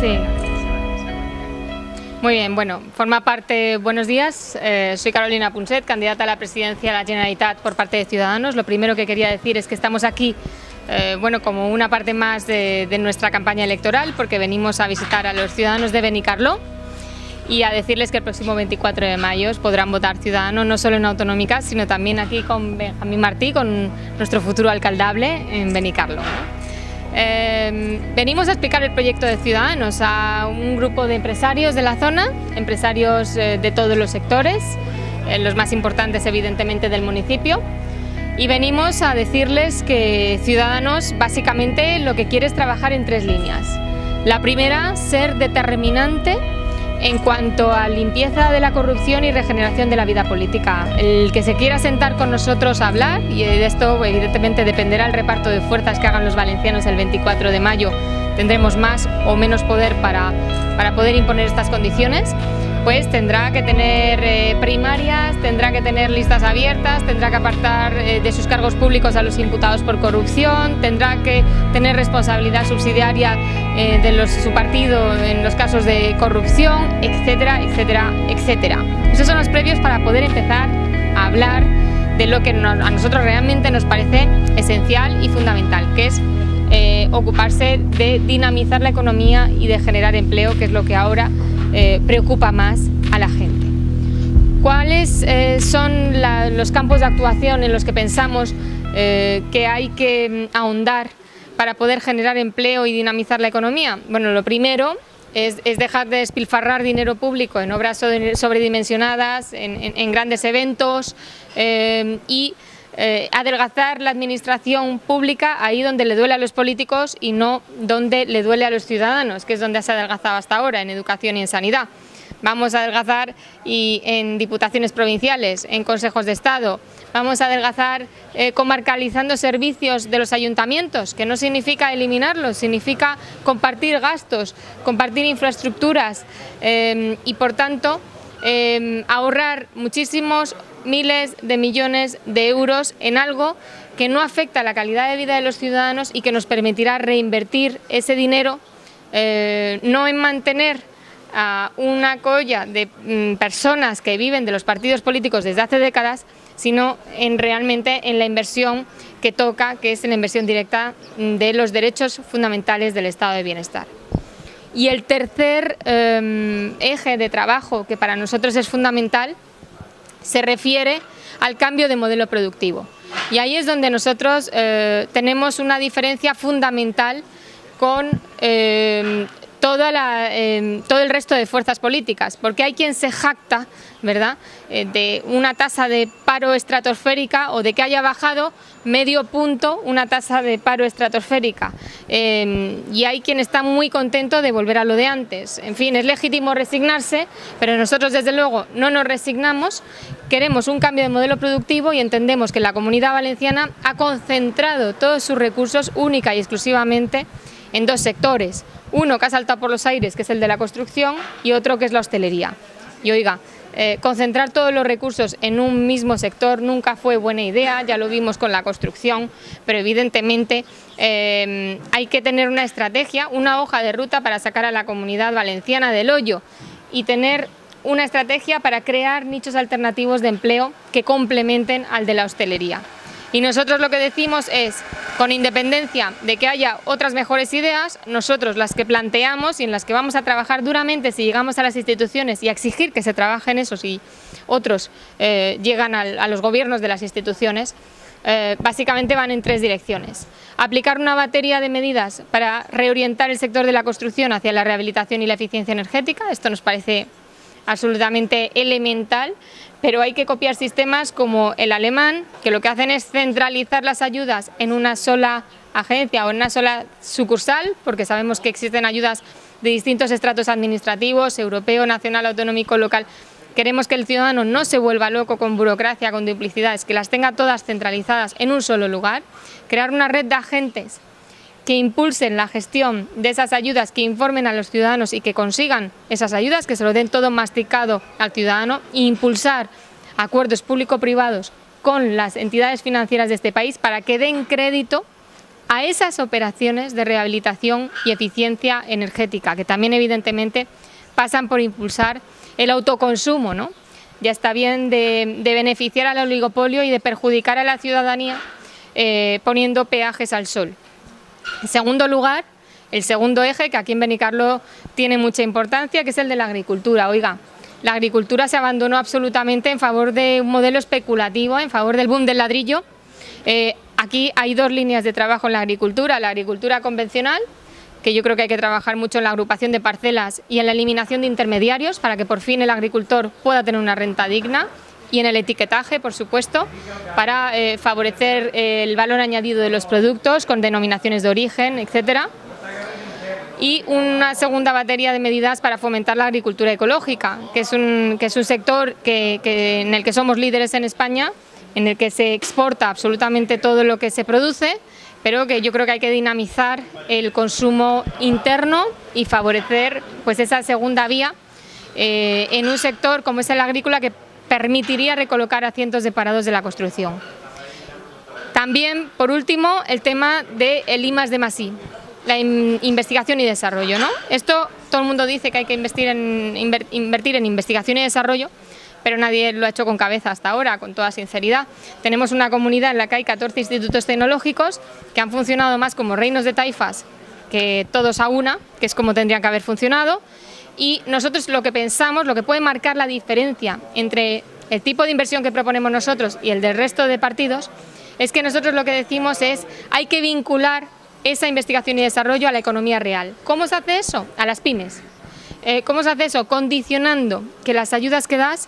Sí. Muy bien, bueno, forma parte, buenos días, soy Carolina Punset, candidata a la presidencia de la Generalitat por parte de Ciudadanos. Lo primero que quería decir es que estamos aquí, bueno, como una parte más de nuestra campaña electoral, porque venimos a visitar a los ciudadanos de Benicarló y a decirles que el próximo 24 de mayo podrán votar Ciudadanos, no solo en autonómicas, sino también aquí con Benjamín Martí, con nuestro futuro alcaldable en Benicarló, ¿no? Venimos a explicar el proyecto de Ciudadanos a un grupo de empresarios de la zona, empresarios de todos los sectores, los más importantes evidentemente del municipio, y venimos a decirles que Ciudadanos básicamente lo que quiere es trabajar en tres líneas. La primera, ser determinante en cuanto a limpieza de la corrupción y regeneración de la vida política. El que se quiera sentar con nosotros a hablar, y de esto evidentemente dependerá el reparto de fuerzas que hagan los valencianos el 24 de mayo, tendremos más o menos poder para poder imponer estas condiciones, pues tendrá que tener primarias, tendrá que tener listas abiertas, tendrá que apartar de sus cargos públicos a los imputados por corrupción, tendrá que tener responsabilidad subsidiaria de su partido en los casos de corrupción, etcétera, etcétera, etcétera. Esos son los previos para poder empezar a hablar de lo que a nosotros realmente nos parece esencial y fundamental, que es ocuparse de dinamizar la economía y de generar empleo, que es lo que ahora preocupa más a la gente. ¿Cuáles son los campos de actuación en los que pensamos que hay que ahondar para poder generar empleo y dinamizar la economía? Bueno, lo primero es dejar de despilfarrar dinero público en obras sobredimensionadas, en grandes eventos y adelgazar la administración pública ahí donde le duele a los políticos y no donde le duele a los ciudadanos, que es donde se ha adelgazado hasta ahora, en educación y en sanidad. Vamos a adelgazar en diputaciones provinciales, en consejos de Estado. Vamos a adelgazar comarcalizando servicios de los ayuntamientos, que no significa eliminarlos, significa compartir gastos, compartir infraestructuras y, por tanto, ahorrar muchísimos miles de millones de euros en algo que no afecta a la calidad de vida de los ciudadanos y que nos permitirá reinvertir ese dinero, no en mantener a una colla de personas que viven de los partidos políticos desde hace décadas, sino realmente en la inversión que toca, que es la inversión directa de los derechos fundamentales del estado de bienestar. Y el tercer eje de trabajo, que para nosotros es fundamental, se refiere al cambio de modelo productivo. Y ahí es donde nosotros tenemos una diferencia fundamental con todo el resto de fuerzas políticas, porque hay quien se jacta, ¿verdad?, de una tasa de paro estratosférica o de que haya bajado medio punto una tasa de paro estratosférica, y hay quien está muy contento de volver a lo de antes. En fin, es legítimo resignarse, pero nosotros desde luego no nos resignamos. Queremos un cambio de modelo productivo y entendemos que la Comunidad Valenciana ha concentrado todos sus recursos única y exclusivamente en dos sectores. Uno que ha saltado por los aires, que es el de la construcción, y otro que es la hostelería. Y oiga, concentrar todos los recursos en un mismo sector nunca fue buena idea, ya lo vimos con la construcción, pero evidentemente hay que tener una estrategia, una hoja de ruta para sacar a la Comunidad Valenciana del hoyo y tener una estrategia para crear nichos alternativos de empleo que complementen al de la hostelería. Y nosotros lo que decimos es, con independencia de que haya otras mejores ideas, nosotros las que planteamos y en las que vamos a trabajar duramente si llegamos a las instituciones y a exigir que se trabajen esos y otros llegan a los gobiernos de las instituciones, básicamente van en tres direcciones. Aplicar una batería de medidas para reorientar el sector de la construcción hacia la rehabilitación y la eficiencia energética. Esto nos parece absolutamente elemental, pero hay que copiar sistemas como el alemán, que lo que hacen es centralizar las ayudas en una sola agencia o en una sola sucursal, porque sabemos que existen ayudas de distintos estratos administrativos, europeo, nacional, autonómico, local. Queremos que el ciudadano no se vuelva loco con burocracia, con duplicidades, que las tenga todas centralizadas en un solo lugar, crear una red de agentes que impulsen la gestión de esas ayudas, que informen a los ciudadanos y que consigan esas ayudas, que se lo den todo masticado al ciudadano, e impulsar acuerdos público-privados con las entidades financieras de este país para que den crédito a esas operaciones de rehabilitación y eficiencia energética, que también evidentemente pasan por impulsar el autoconsumo, ¿no? Ya está bien de beneficiar al oligopolio y de perjudicar a la ciudadanía poniendo peajes al sol. En segundo lugar, el segundo eje, que aquí en Benicarló tiene mucha importancia, que es el de la agricultura. Oiga, la agricultura se abandonó absolutamente en favor de un modelo especulativo, en favor del boom del ladrillo. Aquí hay dos líneas de trabajo en la agricultura convencional, que yo creo que hay que trabajar mucho en la agrupación de parcelas y en la eliminación de intermediarios para que por fin el agricultor pueda tener una renta digna, y en el etiquetaje, por supuesto, para favorecer el valor añadido de los productos con denominaciones de origen, etcétera. Y una segunda batería de medidas para fomentar la agricultura ecológica, que es un sector en el que somos líderes en España, en el que se exporta absolutamente todo lo que se produce, pero que yo creo que hay que dinamizar el consumo interno y favorecer pues esa segunda vía en un sector como es el agrícola, que permitiría recolocar a cientos de parados de la construcción. También, por último, el tema del I+D+I, la investigación y desarrollo, ¿no? Esto todo el mundo dice que hay que invertir en investigación y desarrollo, pero nadie lo ha hecho con cabeza hasta ahora, con toda sinceridad. Tenemos una comunidad en la que hay 14 institutos tecnológicos que han funcionado más como reinos de taifas que todos a una, que es como tendrían que haber funcionado. Y nosotros lo que pensamos, lo que puede marcar la diferencia entre el tipo de inversión que proponemos nosotros y el del resto de partidos, es que nosotros lo que decimos es hay que vincular esa investigación y desarrollo a la economía real. ¿Cómo se hace eso? A las pymes. ¿Cómo se hace eso? Condicionando que las ayudas que das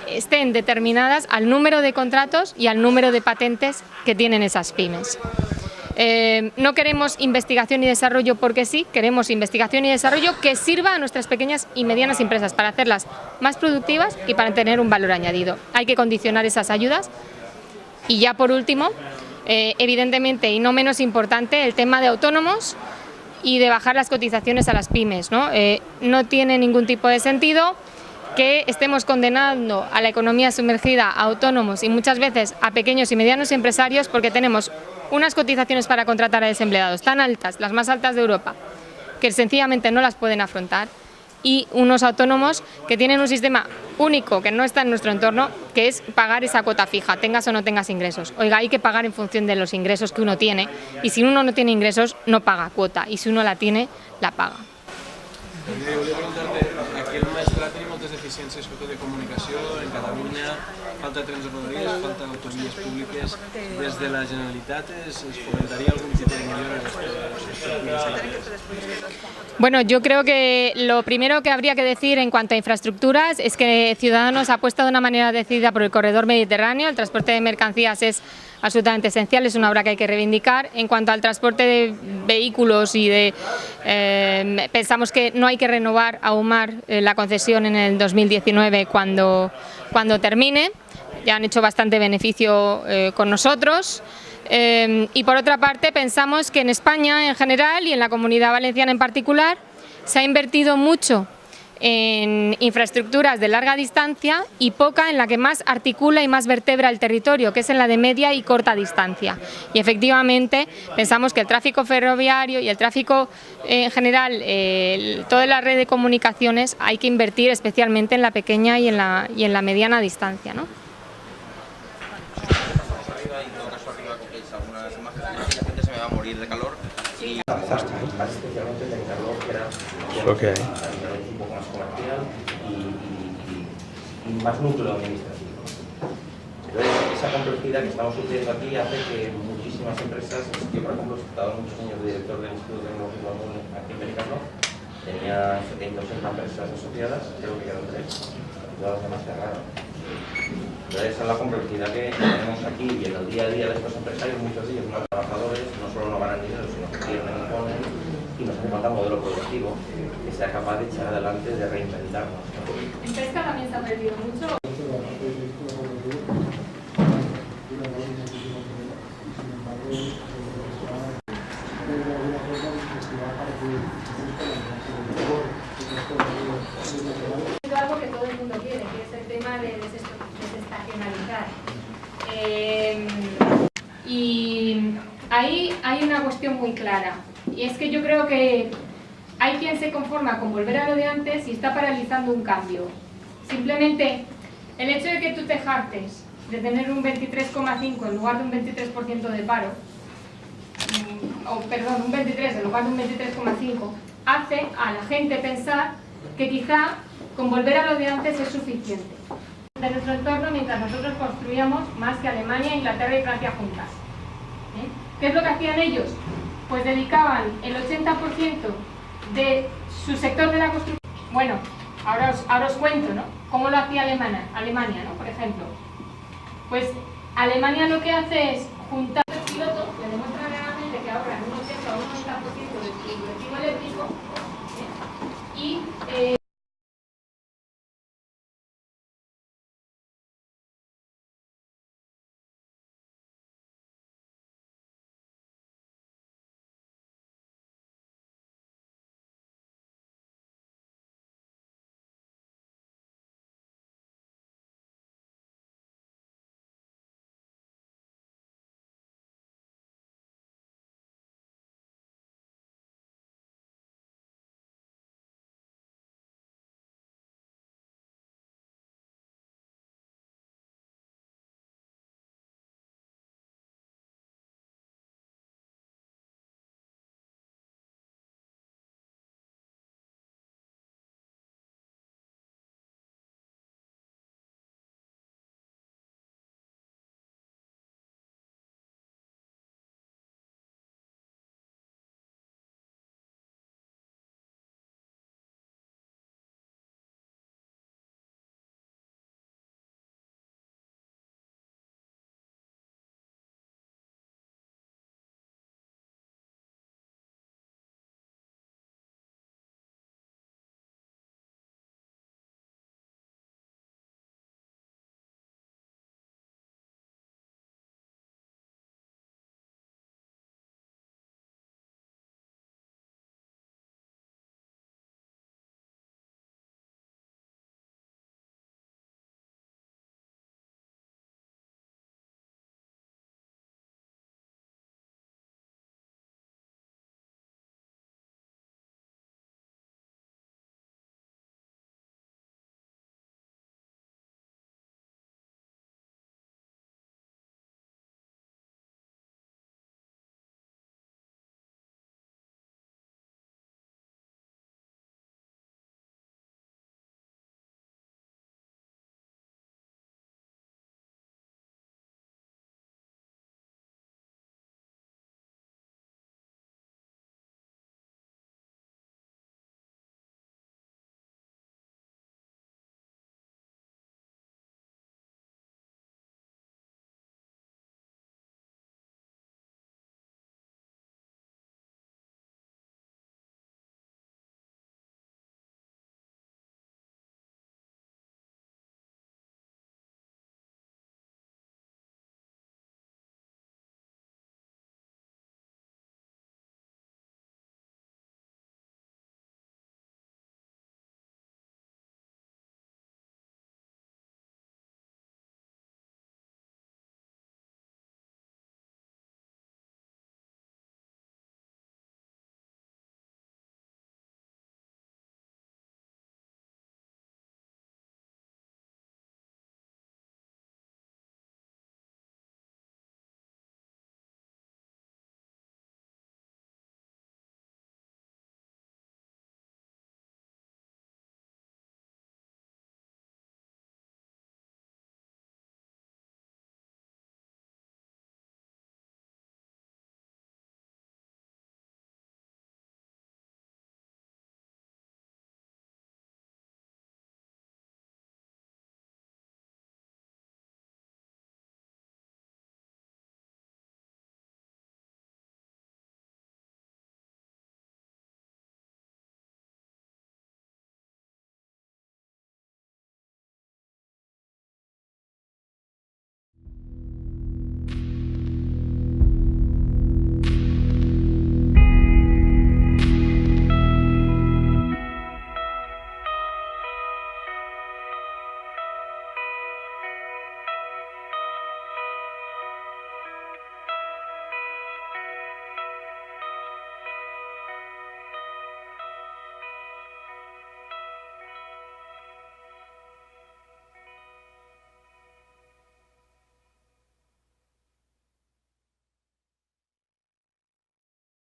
estén determinadas al número de contratos y al número de patentes que tienen esas pymes. No queremos investigación y desarrollo porque sí, queremos investigación y desarrollo que sirva a nuestras pequeñas y medianas empresas para hacerlas más productivas y para tener un valor añadido. Hay que condicionar esas ayudas. Y ya por último, evidentemente y no menos importante, el tema de autónomos y de bajar las cotizaciones a las pymes, ¿no? No tiene ningún tipo de sentido que estemos condenando a la economía sumergida a autónomos y muchas veces a pequeños y medianos empresarios porque tenemos unas cotizaciones para contratar a desempleados tan altas, las más altas de Europa, que sencillamente no las pueden afrontar, y unos autónomos que tienen un sistema único que no está en nuestro entorno, que es pagar esa cuota fija, tengas o no tengas ingresos. Oiga, hay que pagar en función de los ingresos que uno tiene, y si uno no tiene ingresos no paga cuota, y si uno la tiene, la paga. Volia preguntar-te, aquí al Maestrat tenim moltes deficiències, sobretot de comunicació, en Catalunya, falta trens de rodalies, falta autovies públiques. Des de la Generalitat es fomentaria algun tipus de millora d'aquestes. Bueno, yo creo que lo primero que habría que decir en cuanto a infraestructuras es que Ciudadanos apuesta de una manera decidida por el corredor mediterráneo. El transporte de mercancías es absolutamente esencial, es una obra que hay que reivindicar. En cuanto al transporte de vehículos pensamos que no hay que renovar a UMAR la concesión en el 2019 cuando termine. Ya han hecho bastante beneficio con nosotros. Y por otra parte pensamos que en España en general y en la Comunidad Valenciana en particular se ha invertido mucho en infraestructuras de larga distancia y poca en la que más articula y más vertebra el territorio, que es en la de media y corta distancia. Y efectivamente pensamos que el tráfico ferroviario y el tráfico en general, toda la red de comunicaciones, hay que invertir especialmente en la pequeña y en la mediana distancia, ¿no? De calor y especialmente de calor, que era un poco más comercial y más núcleo administrativo. Entonces, esa complejidad que estamos sufriendo aquí hace que muchísimas empresas, yo por ejemplo he estado muchos años de director del Instituto Tecnológico aquí en Benicarló, tenía 70 o 80 empresas asociadas, creo que quedan 3, todas las demás cerraron. Entonces, esa es la complejidad que tenemos aquí y en el día a día de estos empresarios, muchos de ellos no trabajadores, no solo no ganan dinero, sino que pierden y ponen, y nos hace falta un modelo productivo que sea capaz de echar adelante, de reinventarnos. En pesca también se ha perdido mucho. Algo que todo el mundo quiere, que es el tema de desestacionalizar. Y ahí hay una cuestión muy clara, y es que yo creo que hay quien se conforma con volver a lo de antes y está paralizando un cambio. Simplemente el hecho de que tú te jactes de tener un 23,5 en lugar de un 23% de paro, o perdón, un 23 en lugar de un 23,5, hace a la gente pensar que quizá con volver a lo de antes es suficiente de nuestro entorno mientras nosotros construíamos más que Alemania, Inglaterra y Francia juntas. ¿Qué es lo que hacían ellos? Pues dedicaban el 80% de su sector de la construcción. Bueno, ahora os cuento, ¿no? ¿Cómo lo hacía Alemania, ¿no? Por ejemplo. Pues Alemania lo que hace es juntar